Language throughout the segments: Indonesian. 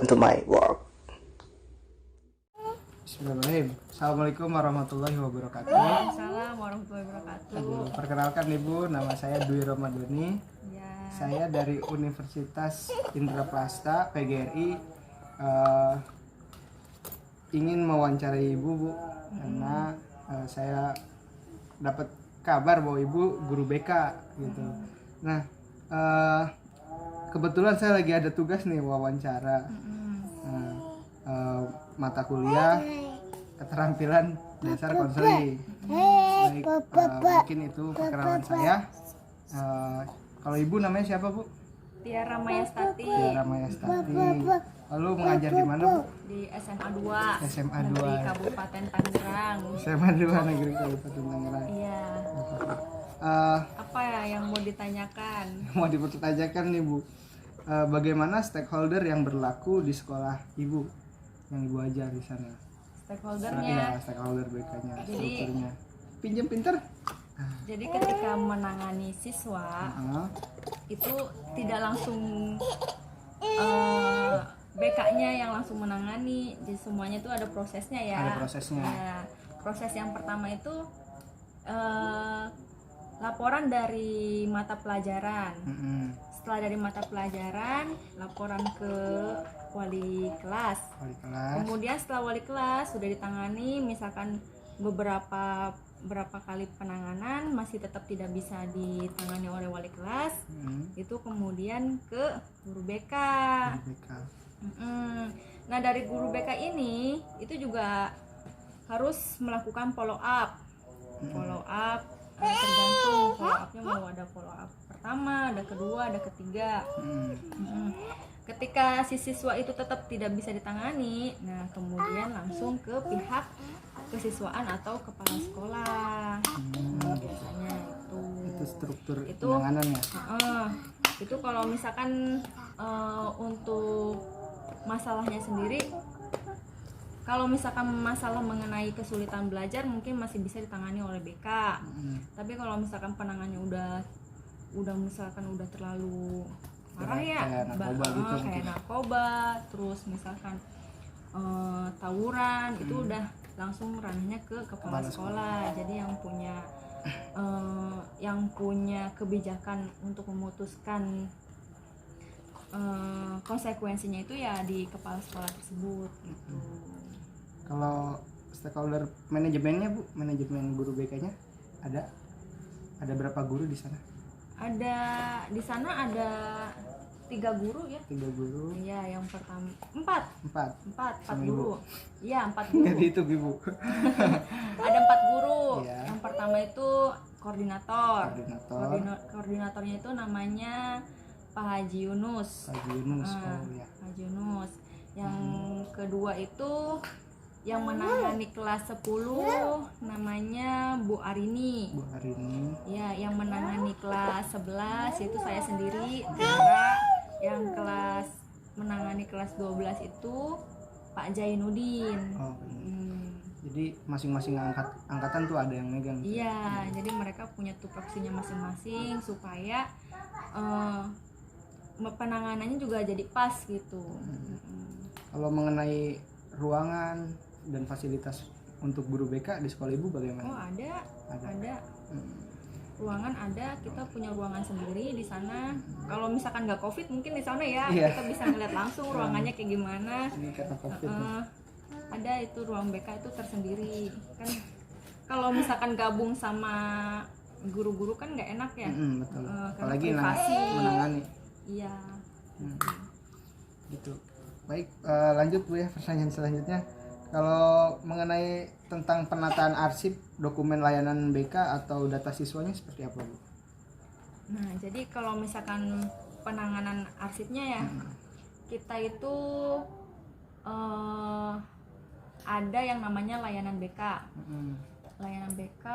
to my work. Bismillahirrahmanirrahim. Assalamualaikum warahmatullahi wabarakatuh. Waalaikumsalam warahmatullahi wabarakatuh. Perkenalkan Ibu, nama saya Dwi Ramadhani. Ya. Saya dari Universitas Indraprasta PGRI. Ingin mewawancarai Ibu, Bu, karena saya dapat kabar bahwa Ibu guru BK gitu. Nah, kebetulan saya lagi ada tugas nih wawancara. Mata kuliah keterampilan dasar konseli. Baik, mungkin itu perkenalan saya. Kalau Ibu namanya siapa, Bu? Tiara Mayastati. Tiara Mayastati. Lalu mengajar di mana, Bu? Di SMA 2. SMA 2. Negeri Kabupaten Tangerang. SMA 2 Negeri Kabupaten Tangerang. Iya. Apa ya yang mau ditanyakan? Mau dipertanyakan nih, Bu. Bagaimana stakeholder yang berlaku di sekolah Ibu yang Ibu ajar di sana? Stakeholdernya. Ya, stakeholder BK-nya, Jadi, strukturnya. Pinjam pinter? Jadi ketika menangani siswa itu tidak langsung BK-nya yang langsung menangani, jadi semuanya itu ada prosesnya ya. Ada prosesnya. Ya, proses yang pertama itu laporan dari mata pelajaran. Setelah dari mata pelajaran, laporan ke wali kelas. Wali kelas. Kemudian setelah wali kelas sudah ditangani, misalkan beberapa kali penanganan masih tetap tidak bisa ditangani oleh wali kelas, itu kemudian ke guru BK. BK. Nah, dari guru BK ini itu juga harus melakukan follow up. Tergantung follow upnya mau ada follow up pertama, ada kedua, ada ketiga. Ketika si siswa itu tetap tidak bisa ditangani, nah kemudian langsung ke pihak kesiswaan atau kepala sekolah. Biasanya Itu struktur itu penanganannya. Itu kalau misalkan untuk masalahnya sendiri, kalau misalkan masalah mengenai kesulitan belajar mungkin masih bisa ditangani oleh BK. Tapi kalau misalkan penanganannya udah misalkan udah terlalu parah ya, kayak narkoba, terus misalkan tawuran, itu udah langsung ranahnya ke kepala sekolah. Jadi yang punya kebijakan untuk memutuskan konsekuensinya itu ya di kepala sekolah tersebut gitu. Kalau stakeholder manajemennya, Bu, manajemen guru BK-nya ada berapa guru di sana? Di sana ada 3 guru ya. 3 guru. Iya, yang pertama 4 Sama guru. Iya, 4 Nggak guru. dihitung, Ibu. Ada 4 guru. Iya. Yang pertama itu koordinator. Koordinatornya itu namanya Pak Haji Yunus. Haji Yunus. Ya. Haji Yunus. Yang kedua itu yang menangani kelas 10 namanya Bu Arini. Bu Arini. Ya, yang menangani kelas 11 itu saya sendiri, Tiara. Yang menangani kelas 12 itu Pak Jainuddin. Jadi masing-masing angkatan tuh ada yang megang. Iya, jadi mereka punya tupoksinya masing-masing supaya penanganannya juga jadi pas gitu. Kalau mengenai ruangan dan fasilitas untuk guru BK di sekolah Ibu bagaimana? Oh, ada. Ruangan ada, kita punya ruangan sendiri di sana. Kalau misalkan nggak COVID mungkin di sana ya, kita bisa ngeliat langsung ruangannya kayak gimana. Ini karena COVID. Ada itu ruang BK itu tersendiri. Kan kalau misalkan gabung sama guru-guru kan nggak enak ya. Betul. Apalagi menangani. Iya. Gitu. Baik, lanjut Bu ya, pertanyaan selanjutnya. Kalau mengenai tentang penataan arsip dokumen layanan BK atau data siswanya seperti apa, Bu? Nah, jadi kalau misalkan penanganan arsipnya ya, kita itu ada yang namanya layanan BK. Layanan BK,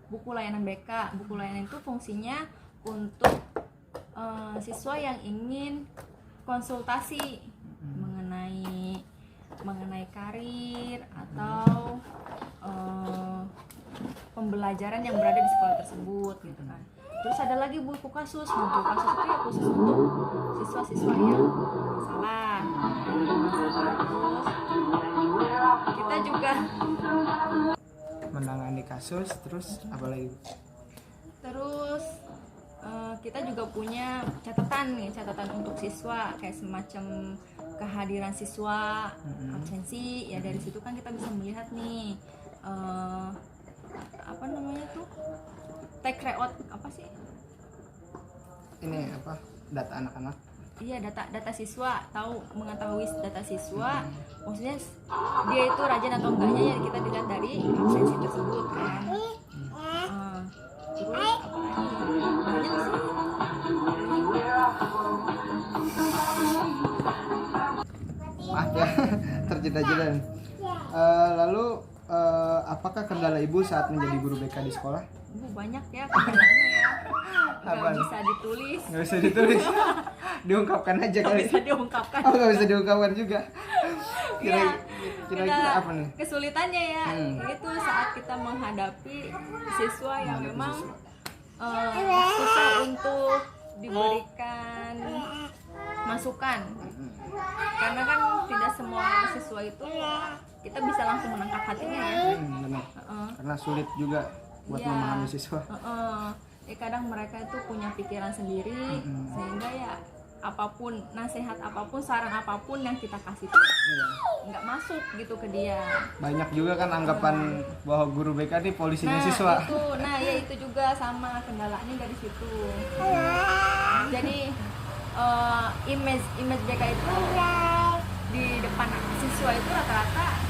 buku layanan BK. Buku layanan itu fungsinya untuk siswa yang ingin konsultasi mengenai karir atau pembelajaran yang berada di sekolah tersebut gitu kan. Terus ada lagi buku kasus. Nah, buku kasus itu ya khusus untuk siswa-siswa yang salah. Terus kita juga menangani kasus, terus apa lagi? terus kita juga punya catatan nih, catatan untuk siswa kayak semacam kehadiran siswa, absensi ya. Dari situ kan kita bisa melihat nih apa namanya tuh, take record apa sih? Ini apa? Data anak-anak. Iya, data siswa, mengetahui data siswa, maksudnya dia itu rajin atau enggaknya ya kita dilihat dari absensi tersebut kan. Terus apa lagi? Banyak sih. Maaf ya, terjeda-jeda. Lalu apakah kendala ibu saat menjadi guru BK di sekolah? Banyak ya kendalanya ya. Nggak Apaan? bisa ditulis. Nggak bisa ditulis. Diungkapkan aja Nggak kali. bisa diungkapkan. Oh, nggak bisa diungkapkan juga. Iya. Kira-kira apa nih? Kesulitannya ya, itu saat kita menghadapi siswa yang memang susah untuk diberikan masukan. Karena kan tidak semua siswa itu kita bisa langsung menangkap hatinya ya. Benar. Karena sulit juga buat Iya. memahami siswa. Ya kadang mereka itu punya pikiran sendiri, sehingga ya apapun, nasihat apapun, saran apapun yang kita kasih tuh Iya. nggak masuk gitu ke dia. Banyak juga kan anggapan bahwa guru BK ini polisinya siswa. Ya itu juga sama kendalanya dari situ. Jadi image BK itu di depan siswa itu rata-rata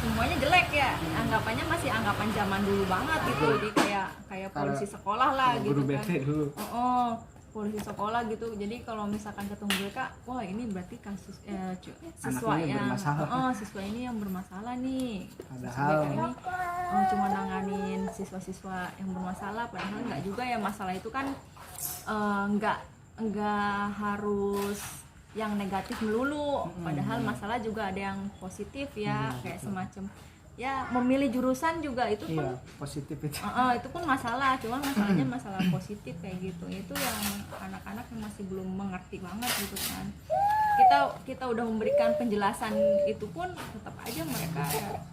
semuanya jelek ya, anggapannya masih anggapan zaman dulu banget gitu. Jadi kayak polisi sekolah lah gitu Guru kan. BK dulu. Polisi sekolah gitu. Jadi kalau misalkan ketemu mereka, wah ini berarti kasus siswa Anak ini yang bermasalah. siswa ini yang bermasalah nih. Padahal BK ini cuma nanganin siswa-siswa yang bermasalah, padahal enggak juga ya. Masalah itu kan enggak harus yang negatif melulu, padahal masalah juga ada yang positif ya, kayak semacam ya memilih jurusan juga itu pun iya, positif itu. itu pun masalah, cuma masalahnya masalah positif kayak gitu. Itu yang anak-anak yang masih belum mengerti banget gitu kan. Kita udah memberikan penjelasan itu pun tetap aja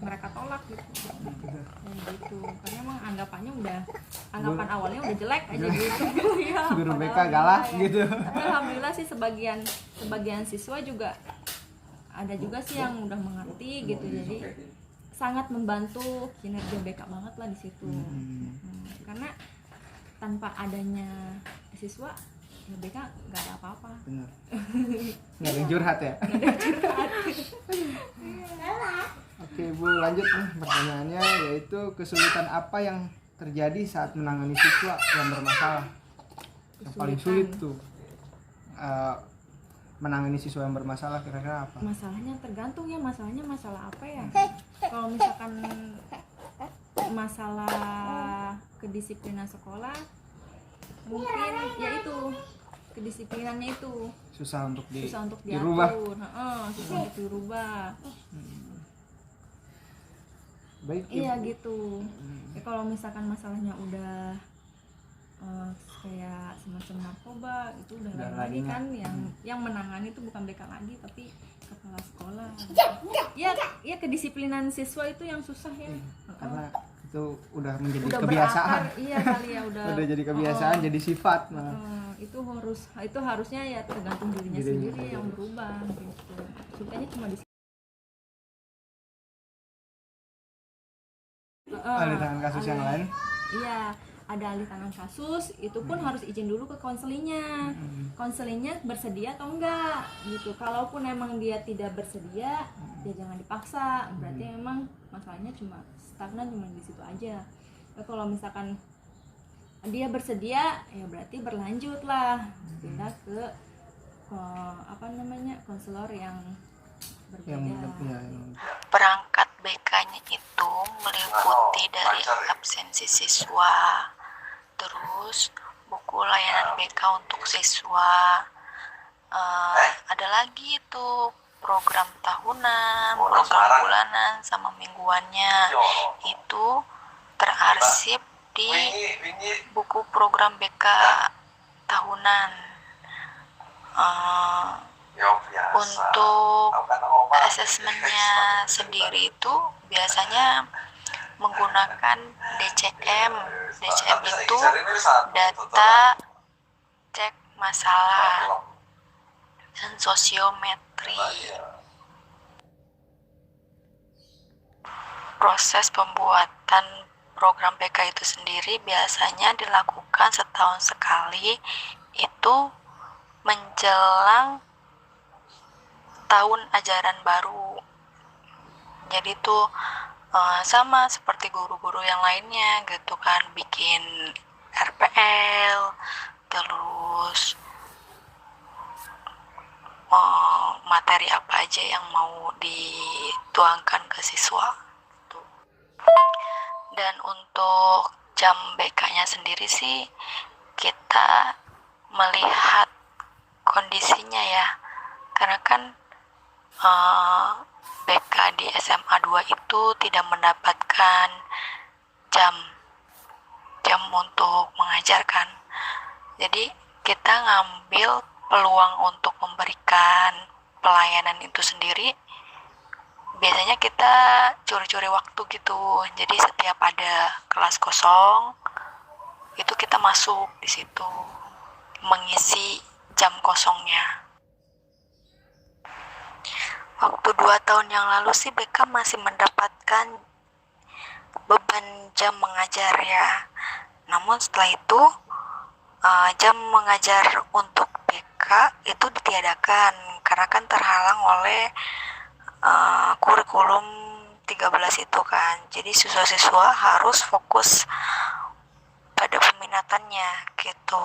mereka tolak gitu. Kayak gitu. Karena emang anggapan awalnya udah jelek aja gitu. Ya, Guru padahal BK galak ya. gitu. Tapi alhamdulillah sih sebagian siswa juga ada juga sih yang udah mengerti gitu. Jadi sangat membantu kinerja BK banget lah di situ. Karena tanpa adanya siswa ya BK nggak ada apa-apa. Benar. Nggak ada yang curhat ya. Oke Bu, lanjut nih pertanyaannya, yaitu kesulitan apa yang terjadi saat menangani siswa yang bermasalah? Yang paling sulit tuh menangani siswa yang bermasalah kira-kira apa? Masalahnya tergantung ya, masalahnya masalah apa ya. Kalau misalkan masalah kedisiplinan sekolah, mungkin ya itu kedisiplinannya itu Susah untuk dirubah. Susah untuk dirubah. Baik. Iya gitu. Ya, kalau misalkan masalahnya udah kayak semacam narkoba, itu udah lain lagi kan. Yang menangani itu bukan BK lagi tapi kepala sekolah. Ya kedisiplinan siswa itu yang susah ya. Karena itu udah menjadi Udah kebiasaan. berakar, iya kali ya udah. Udah jadi kebiasaan, jadi sifat. Itu harusnya ya tergantung dirinya sendiri yang berubah gitu. Sulitnya cuma di alih tangan kasus yang lain. Iya, ada alih tangan kasus, itu pun harus izin dulu ke konselingnya. Konselingnya bersedia atau enggak gitu. Kalaupun emang dia tidak bersedia, ya jangan dipaksa. Berarti memang masalahnya cuma stagnan, cuma di situ aja. Kalau misalkan dia bersedia, ya berarti berlanjut lah, pindah ke konselor yang berbeda. Perangkat BK-nya itu meliputi dari absensi siswa, terus buku layanan BK untuk siswa, ada lagi itu program tahunan, program bulanan, sama mingguannya. Itu terarsip mengikuti buku program BK tahunan. Untuk asesmennya sendiri itu biasanya menggunakan DCM. DCM itu data cek masalah dan sosiometri. Proses pembuatan program BK itu sendiri biasanya dilakukan setahun sekali, itu menjelang tahun ajaran baru. Jadi itu sama seperti guru-guru yang lainnya gitu kan, bikin RPL, terus materi apa aja yang mau dituangkan ke siswa. Dan untuk jam BK-nya sendiri sih kita melihat kondisinya ya, karena kan BK di SMA 2 itu tidak mendapatkan jam untuk mengajarkan. Jadi kita ngambil peluang untuk memberikan pelayanan itu sendiri. Biasanya kita curi-curi waktu gitu. Jadi setiap ada kelas kosong itu kita masuk di situ mengisi jam kosongnya. Waktu 2 tahun yang lalu sih BK masih mendapatkan beban jam mengajar ya. Namun setelah itu jam mengajar untuk BK itu ditiadakan karena kan terhalang oleh kurikulum 13 itu kan. Jadi siswa-siswa harus fokus pada peminatannya gitu.